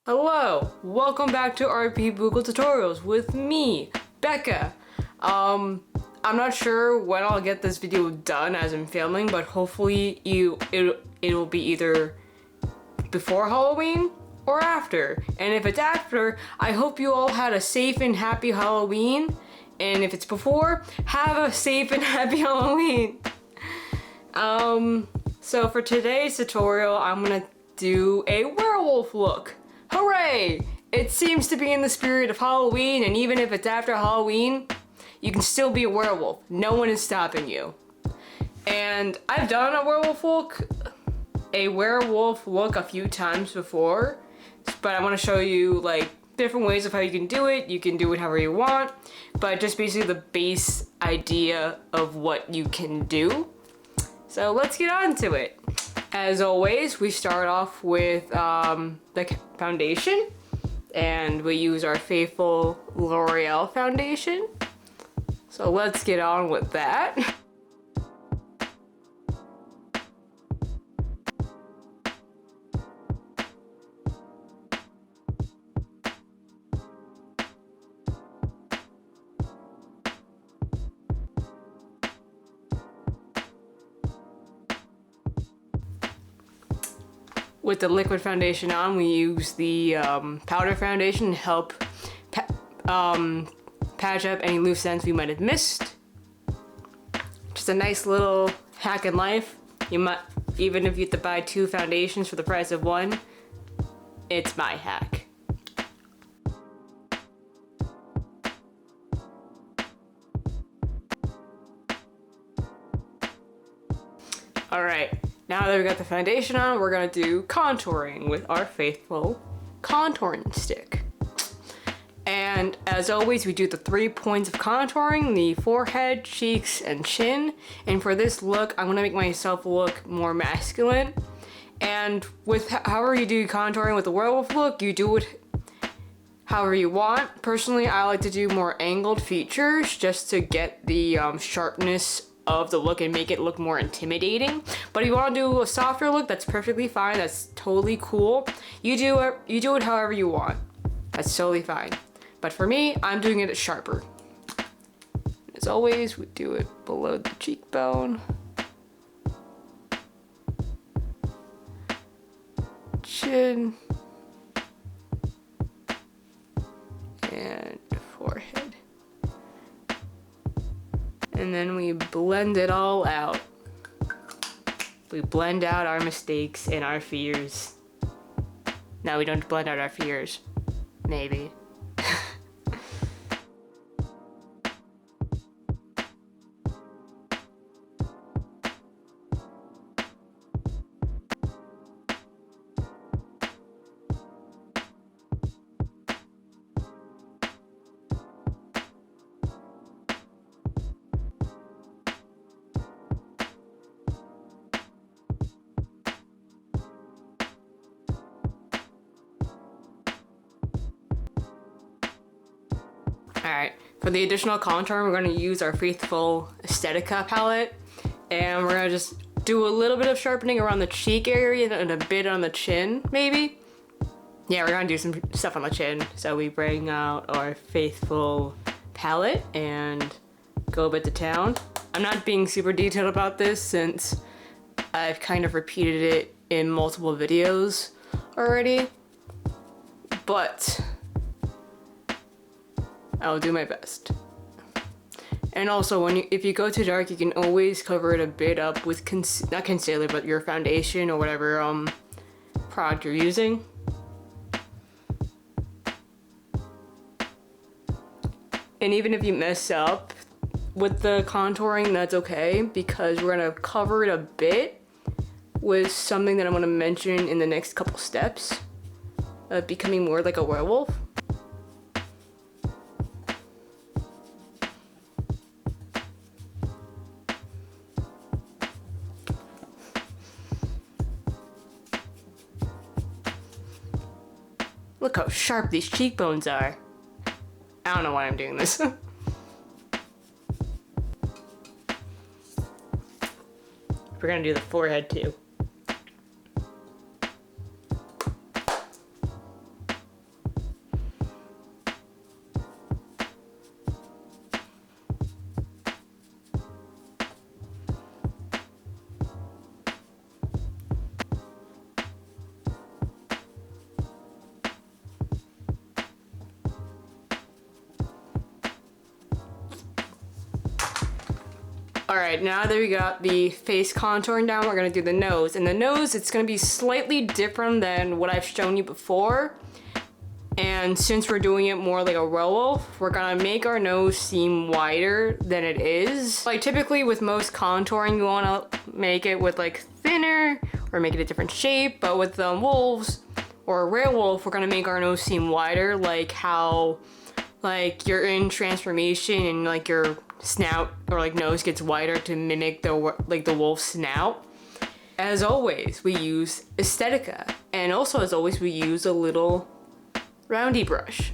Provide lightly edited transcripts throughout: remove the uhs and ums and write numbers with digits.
Hello, welcome back to RP Google Tutorials with me, Becca. I'm not sure when I'll get this video done as I'm filming, but hopefully it'll be either before Halloween or after. And if it's after, I hope you all had a safe and happy Halloween. And if it's before, have a safe and happy Halloween. So for today's tutorial, I'm gonna do a werewolf look. Hooray! It seems to be in the spirit of Halloween, and even if it's after Halloween, you can still be a werewolf. No one is stopping you. And I've done a werewolf look a few times before, but I want to show you like different ways of how you can do it. You can do it however you want, but just basically the base idea of what you can do. So let's get on to it. As always, we start off with the foundation, and we use our faithful L'Oreal foundation. So let's get on with that. With the liquid foundation on, we use the powder foundation to help patch up any loose ends we might have missed. Just a nice little hack in life. You might, even if you have to buy 2 foundations for the price of 1, it's my hack. Alright. Now that we've got the foundation on, we're gonna do contouring with our faithful contouring stick. And as always, we do the 3 points of contouring, the forehead, cheeks, and chin. And for this look, I'm gonna make myself look more masculine. And with however you do contouring with the werewolf look, you do it however you want. Personally, I like to do more angled features just to get the sharpness of the look and make it look more intimidating. But if you want to do a softer look, that's perfectly fine. That's totally cool. You do it however you want. That's totally fine. But for me, I'm doing it sharper. As always, we do it below the cheekbone. Chin. And forehead. And then we blend it all out. We blend out our mistakes and our fears. No, we don't blend out our fears. Maybe. Alright, for the additional contour, we're going to use our faithful Aesthetica palette, and we're going to just do a little bit of sharpening around the cheek area and a bit on the chin, maybe? Yeah, we're going to do some stuff on the chin. So we bring out our faithful palette and go a bit to town. I'm not being super detailed about this since I've kind of repeated it in multiple videos already, but I'll do my best. And also, if you go too dark, you can always cover it a bit up with not concealer, but your foundation or whatever product you're using. And even if you mess up with the contouring, that's okay, because we're gonna cover it a bit with something that I'm gonna mention in the next couple steps of becoming more like a werewolf. Look how sharp these cheekbones are. I don't know why I'm doing this. We're gonna do the forehead too. All right, now that we got the face contouring down, we're gonna do the nose. And the nose, it's gonna be slightly different than what I've shown you before. And since we're doing it more like a werewolf, we're gonna make our nose seem wider than it is. Like typically with most contouring, you wanna make it with like thinner or make it a different shape. But with wolves or a werewolf, we're gonna make our nose seem wider, like how like you're in transformation and like your snout or like nose gets wider to mimic the wolf's snout. As always, we use Aesthetica, and also as always, we use a little roundy brush.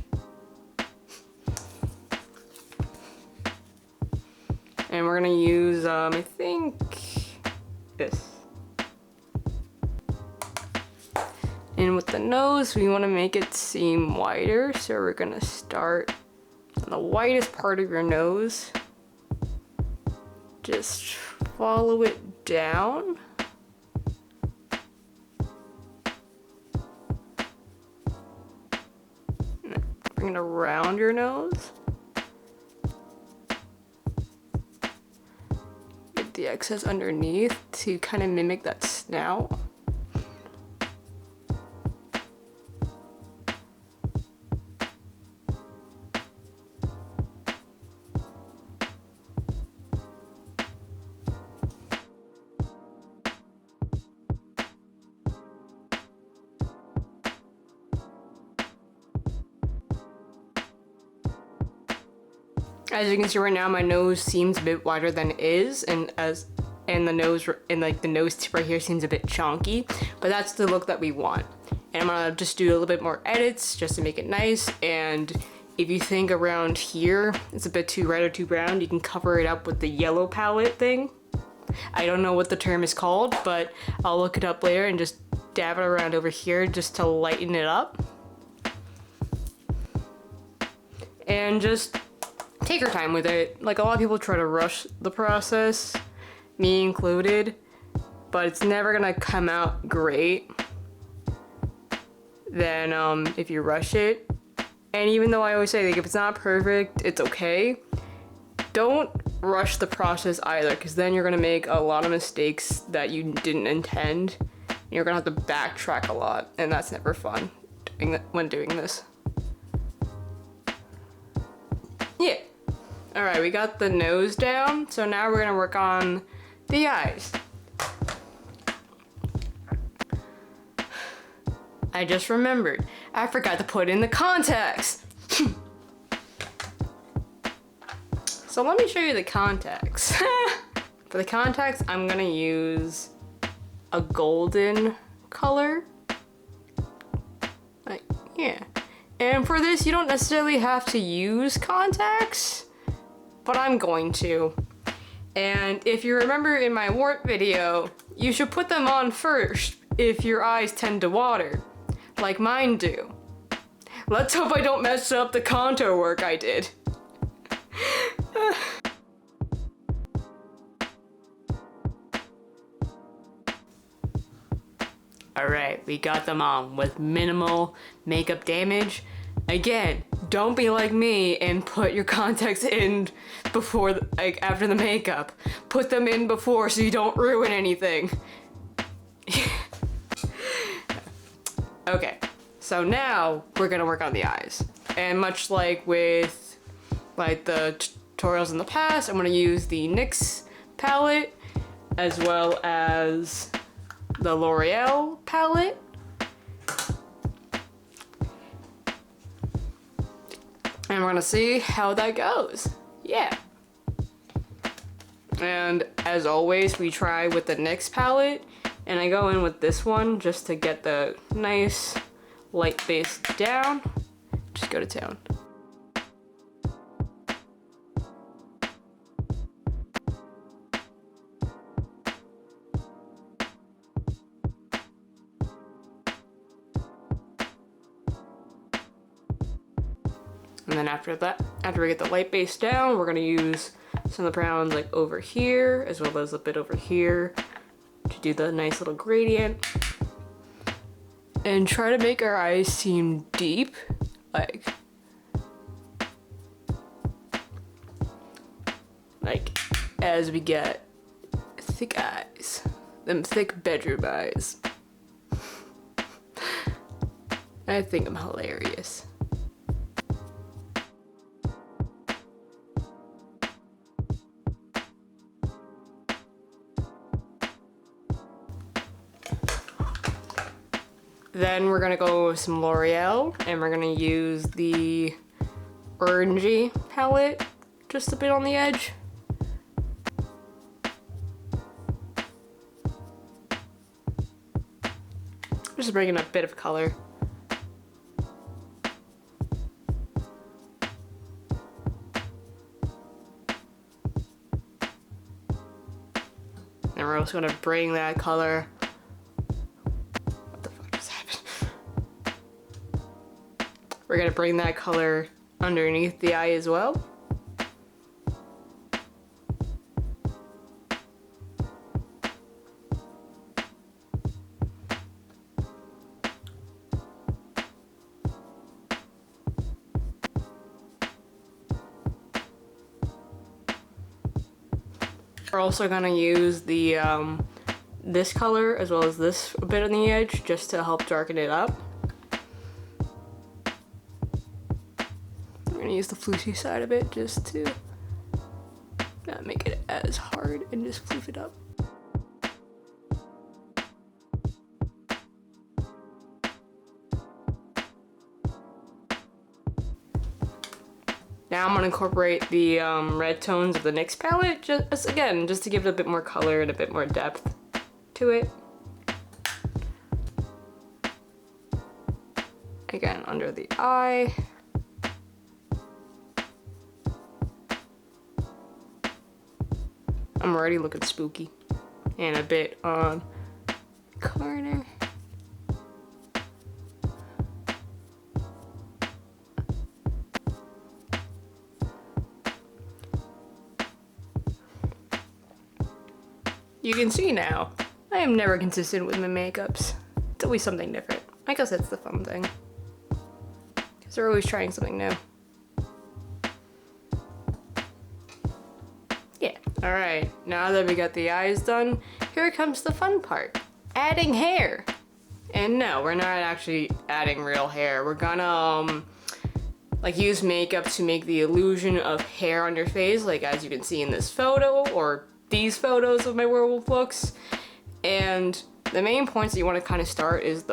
And we're gonna use I think this. And with the nose, we want to make it seem wider, so we're gonna start on the widest part of your nose. Just follow it down. Bring it around your nose. Get the excess underneath to kind of mimic that snout. As you can see right now, my nose seems a bit wider than it is, and the nose tip right here seems a bit chunky, but that's the look that we want. And I'm gonna just do a little bit more edits just to make it nice. And if you think around here it's a bit too red or too brown, you can cover it up with the yellow palette thing. I don't know what the term is called, but I'll look it up later and just dab it around over here just to lighten it up. And just take your time with it. Like, a lot of people try to rush the process, me included, but it's never gonna come out great than if you rush it. And even though I always say, like, if it's not perfect, it's okay, don't rush the process either, because then you're gonna make a lot of mistakes that you didn't intend. You're gonna have to backtrack a lot, and that's never fun when doing this. Yeah. All right, we got the nose down, so now we're gonna work on the eyes. I just remembered, I forgot to put in the contacts. So let me show you the contacts. For the contacts, I'm gonna use a golden color. Like, yeah. And for this, you don't necessarily have to use contacts, but I'm going to. And if you remember in my wart video, you should put them on first if your eyes tend to water, like mine do. Let's hope I don't mess up the contour work I did. Alright, we got them on with minimal makeup damage. Again, don't be like me and put your contacts in before, like, after the makeup. Put them in before so you don't ruin anything. Okay, so now we're gonna work on the eyes. And much like with like the tutorials in the past, I'm gonna use the NYX palette as well as the L'Oreal palette. And we're gonna see how that goes. Yeah. And as always, we try with the NYX palette, and I go in with this one just to get the nice light base down. Just go to town. And then after we get the light base down, we're gonna use some of the browns like over here, as well as a bit over here to do the nice little gradient. And try to make our eyes seem deep, like as we get thick eyes. Them thick bedroom eyes. I think I'm hilarious. Then we're gonna go with some L'Oreal, and we're gonna use the orangey palette just a bit on the edge. Just bringing a bit of color. And we're also gonna bring that color. What the fuck just happened? We're gonna bring that color underneath the eye as well. We're also gonna use the this color as well as this a bit on the edge just to help darken it up. I'm gonna use the floofy side of it just to not make it as hard and just floof it up. Now I'm gonna incorporate the red tones of the NYX palette, just to give it a bit more color and a bit more depth to it. Again, under the eye. I'm already looking spooky. And a bit on the corner. You can see now, I am never consistent with my makeups. It's always something different. I guess that's the fun thing. Because they're always trying something new. Yeah, alright. Now that we got the eyes done, here comes the fun part. Adding hair. And no, we're not actually adding real hair. We're gonna, like use makeup to make the illusion of hair on your face, like as you can see in this photo, or these photos of my werewolf looks. And the main points that you want to kind of start is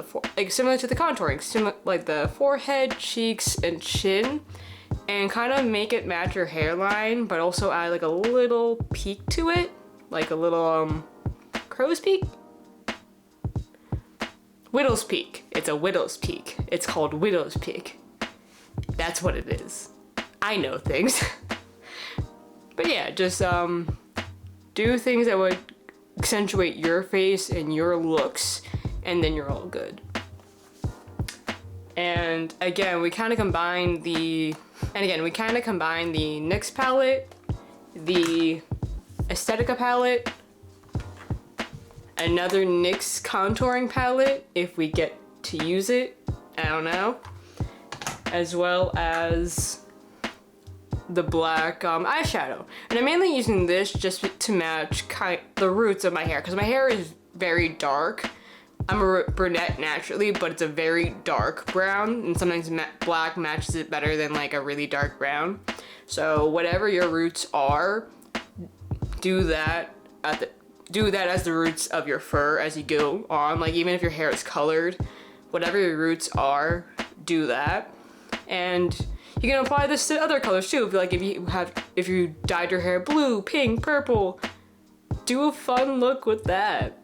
similar to the contouring, like the forehead, cheeks, and chin, and kind of make it match your hairline, but also add like a little peak to it, like a little crow's peak. Widow's peak. It's a widow's peak. It's called widow's peak. That's what it is. I know things. But yeah, just do things that would accentuate your face and your looks, and then you're all good. And again, we kind of combine the NYX palette, the Aesthetica palette, another NYX contouring palette if we get to use it, I don't know, as well as the black eyeshadow. And I'm mainly using this just to match the roots of my hair, because my hair is very dark. I'm a brunette naturally, but it's a very dark brown, and sometimes black matches it better than like a really dark brown. So whatever your roots are, do that as the roots of your fur as you go on. Like even if your hair is colored, whatever your roots are, do that. And you can apply this to other colors too. If you dyed your hair blue, pink, purple, do a fun look with that.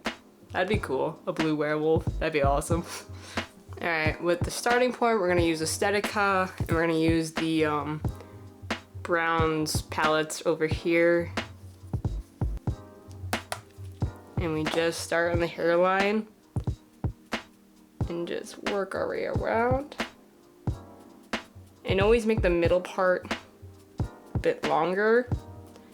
That'd be cool. A blue werewolf. That'd be awesome. All right, with the starting point, we're gonna use Aesthetica, and we're gonna use the browns palettes over here. And we just start on the hairline and just work our way around. And always make the middle part a bit longer.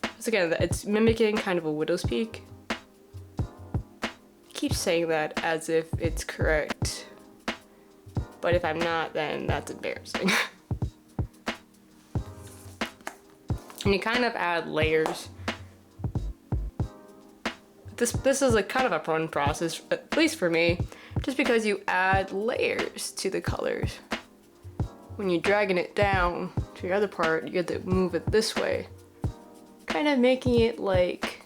Because again, it's mimicking kind of a widow's peak. I keep saying that as if it's correct. But if I'm not, then that's embarrassing. And you kind of add layers this is like kind of a fun process, at least for me, just because you add layers to the colors. When you're dragging it down to your other part, you have to move it this way, kind of making it like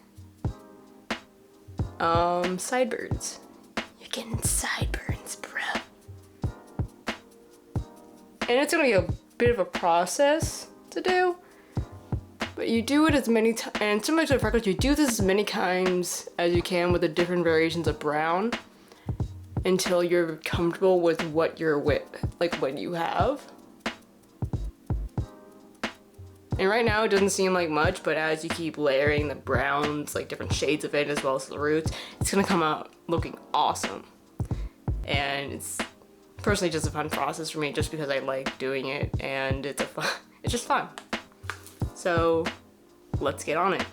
sideburns. You're getting sideburns, bro. And it's gonna be a bit of a process to do, but you do it as many times, and similar to the freckles, you do this as many times as you can with the different variations of brown until you're comfortable with what you're with, like what you have. And right now it doesn't seem like much, but as you keep layering the browns, like different shades of it as well as the roots, it's gonna come out looking awesome. And it's personally just a fun process for me just because I like doing it, and it's just fun. So let's get on it.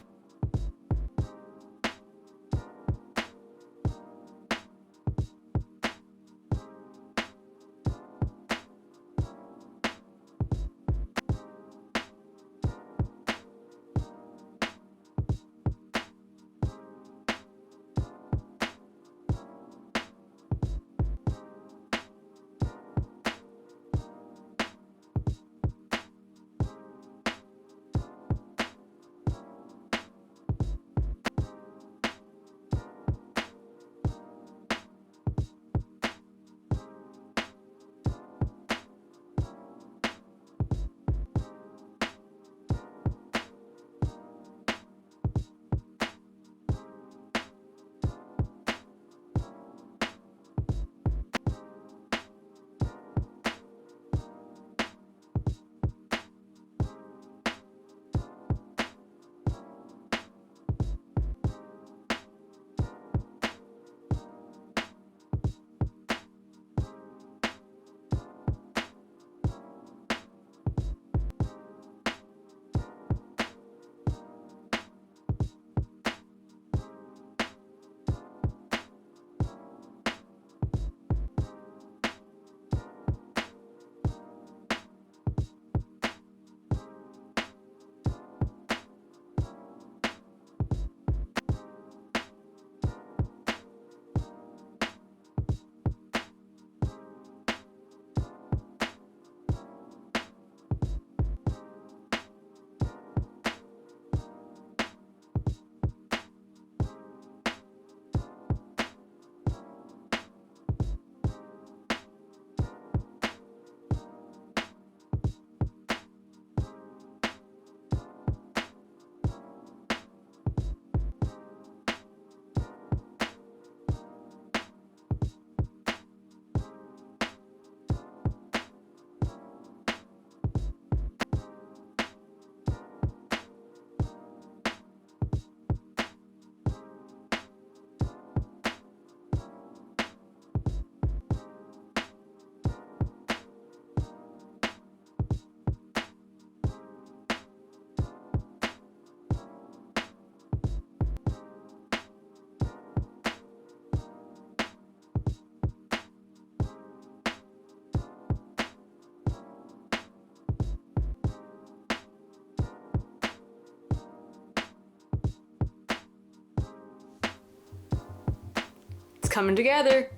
Coming together.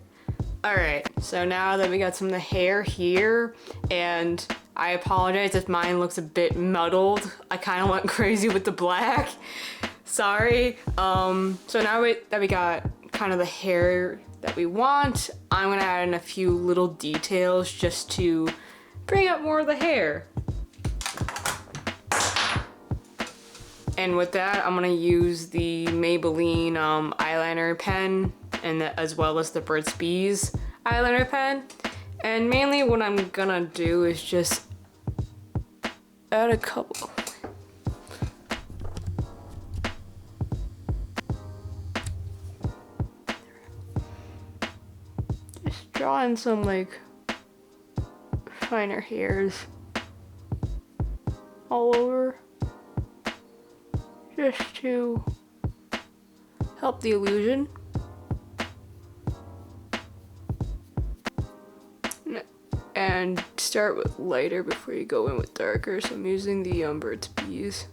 All right, so now that we got some of the hair here, and I apologize if mine looks a bit muddled. I kind of went crazy with the black. Sorry. So now that we got kind of the hair that we want, I'm gonna add in a few little details just to bring up more of the hair. And with that, I'm gonna use the Maybelline eyeliner pen, and as well as the Burt's Bees eyeliner pen. And mainly what I'm gonna do is just add a couple. Just draw in some like finer hairs all over, just to help the illusion. And start with lighter before you go in with darker. So I'm using the Burt's Bees.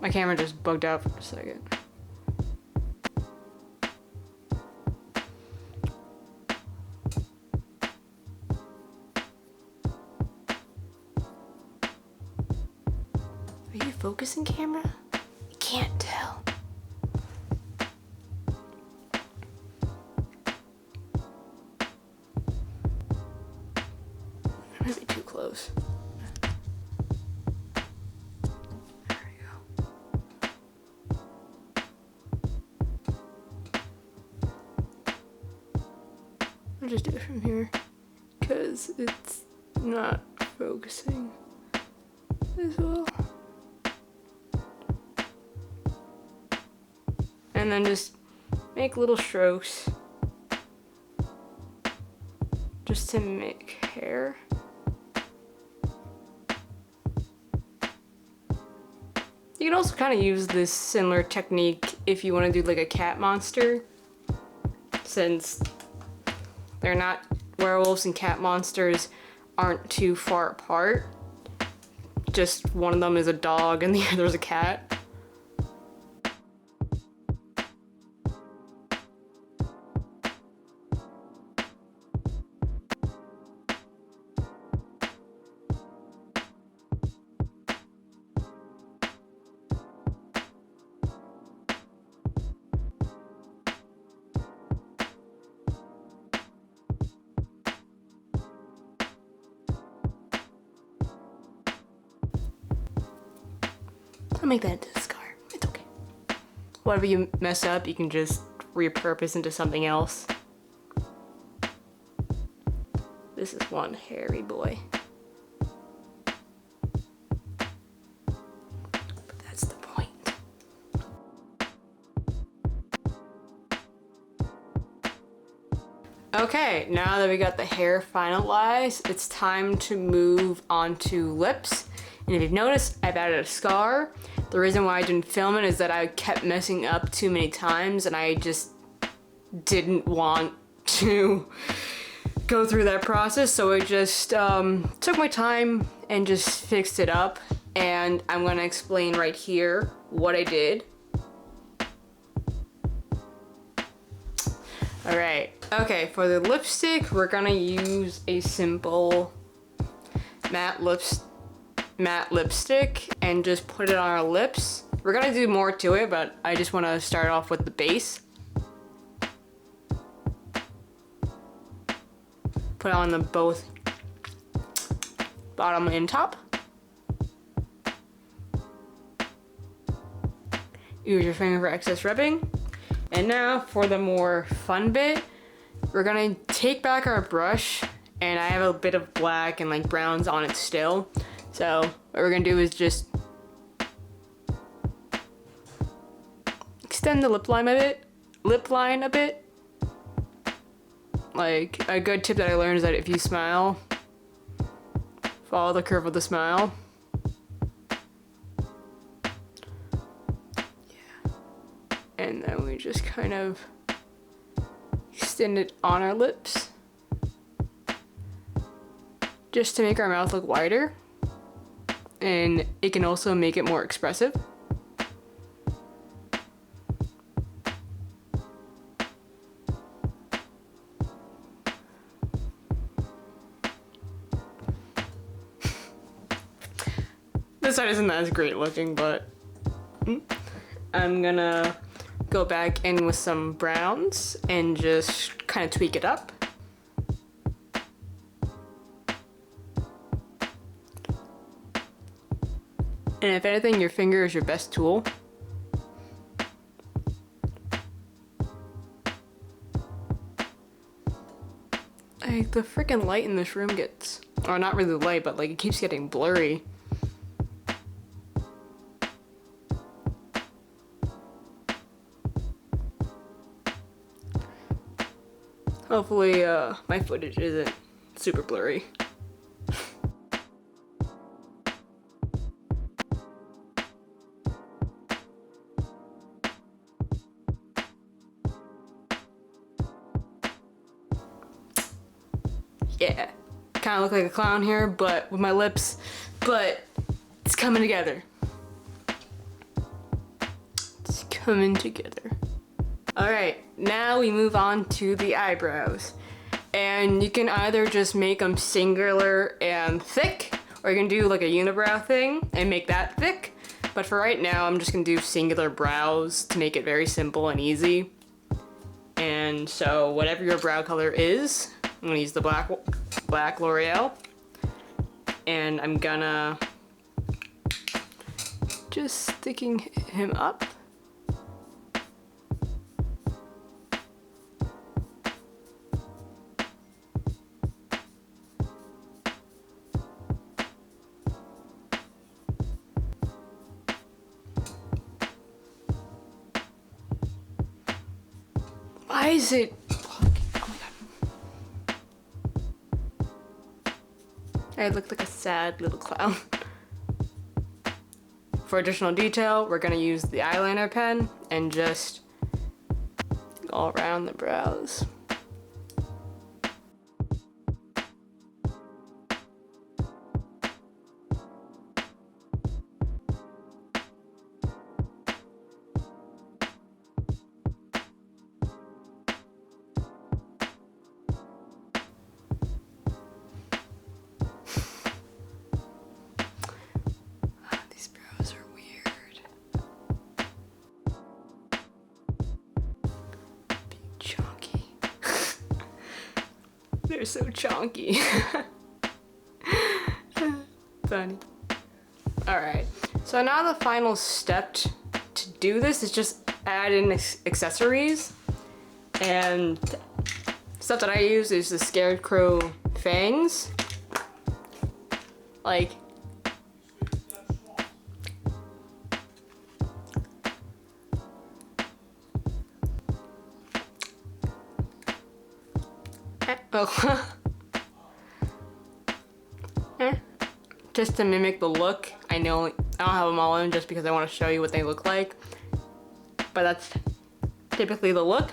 My camera just bugged out for a second. Are you focusing, camera? I can't tell. I might be too close. There we go. I'll just do it from here because it's not focusing as well. And then just make little strokes just to make hair. You can also kind of use this similar technique if you want to do like a cat monster, since they're not, werewolves and cat monsters aren't too far apart. Just one of them is a dog and the other is a cat. I'll make that into a scar. It's okay. Whatever you mess up, you can just repurpose into something else. This is one hairy boy. But that's the point. Okay, now that we got the hair finalized, it's time to move on to lips. And if you've noticed, I've added a scar. The reason why I didn't film it is that I kept messing up too many times and I just didn't want to go through that process. So I just took my time and just fixed it up. And I'm gonna explain right here what I did. All right, okay, for the lipstick, we're gonna use a simple matte lipstick and just put it on our lips. We're gonna do more to it, but I just wanna start off with the base. Put it on the both bottom and top. Use your finger for excess rubbing. And now for the more fun bit, we're gonna take back our brush, and I have a bit of black and like browns on it still. So what we're gonna do is just extend the lip line a bit. Like, a good tip that I learned is that if you smile, follow the curve of the smile. Yeah. And then we just kind of extend it on our lips, just to make our mouth look wider. And it can also make it more expressive. This side isn't as great looking, but I'm gonna go back in with some browns and just kind of tweak it up. And if anything, your finger is your best tool. Like, the freaking light in this room gets, or not really light, but like it keeps getting blurry. Hopefully, my footage isn't super blurry. Yeah, kind of look like a clown here, but with my lips, but it's coming together. coming together. All right, now we move on to the eyebrows. And you can either just make them singular and thick, or you can do like a unibrow thing and make that thick. But for right now, I'm just gonna do singular brows to make it very simple and easy. And so whatever your brow color is, I'm gonna use the black L'Oreal. And I'm gonna just sticking him up. Why is it? Oh my god. I look like a sad little clown. For additional detail, we're gonna use the eyeliner pen and just go around the brows. They're so chonky. Funny. Alright, so now the final step to do this is just add in accessories. And stuff that I use is the Scarecrow fangs. Like, oh. Just to mimic the look. I don't have them all in just because I want to show you what they look like. But that's typically the look.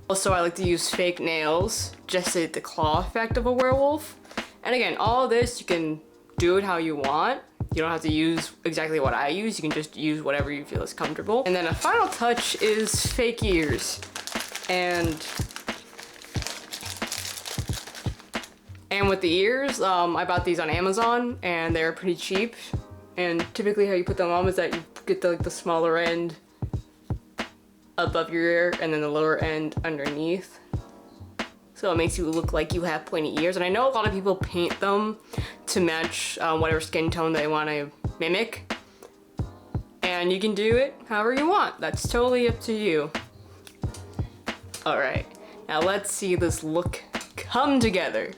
Also, I like to use fake nails just to get the claw effect of a werewolf. And again, all of this, you can do it how you want. You don't have to use exactly what I use. You can just use whatever you feel is comfortable. And then a final touch is fake ears. And with the ears, I bought these on Amazon and they're pretty cheap. And typically how you put them on is that you get the smaller end above your ear and then the lower end underneath. So it makes you look like you have pointy ears. And I know a lot of people paint them to match whatever skin tone they want to mimic. And you can do it however you want. That's totally up to you. All right, now let's see this look come together.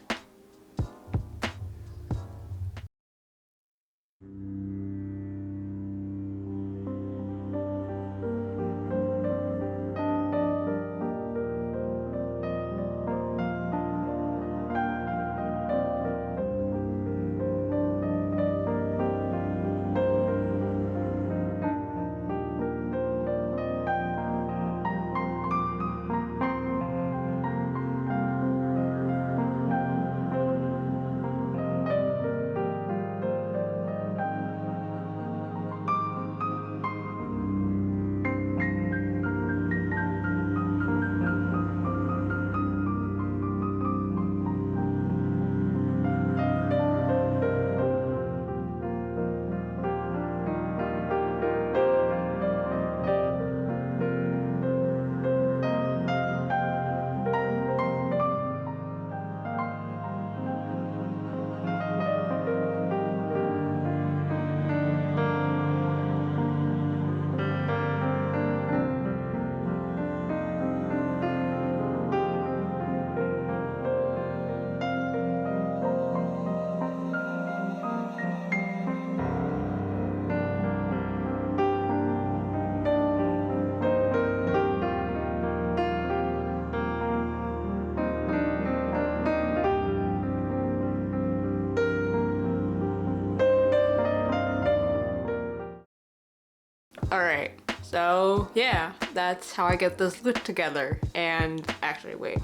Alright, so yeah, that's how I get this look together. And actually, wait.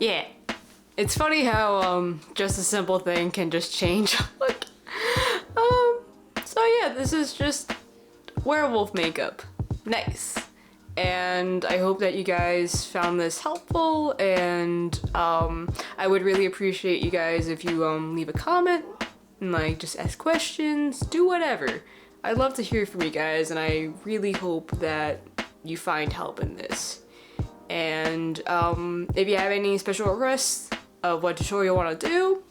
Yeah, It's funny how just a simple thing can just change a look. So yeah, this is just werewolf makeup. Nice. And I hope that you guys found this helpful, and I would really appreciate you guys if you leave a comment and like just ask questions, do whatever. I'd love to hear from you guys, and I really hope that you find help in this. And if you have any special requests of what tutorial you want to do,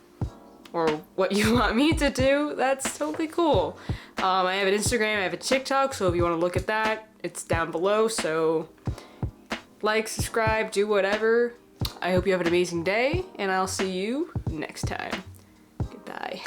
or what you want me to do, that's totally cool. I have an Instagram, I have a TikTok, so if you want to look at that, it's down below. So like, subscribe, do whatever. I hope you have an amazing day, and I'll see you next time. Goodbye.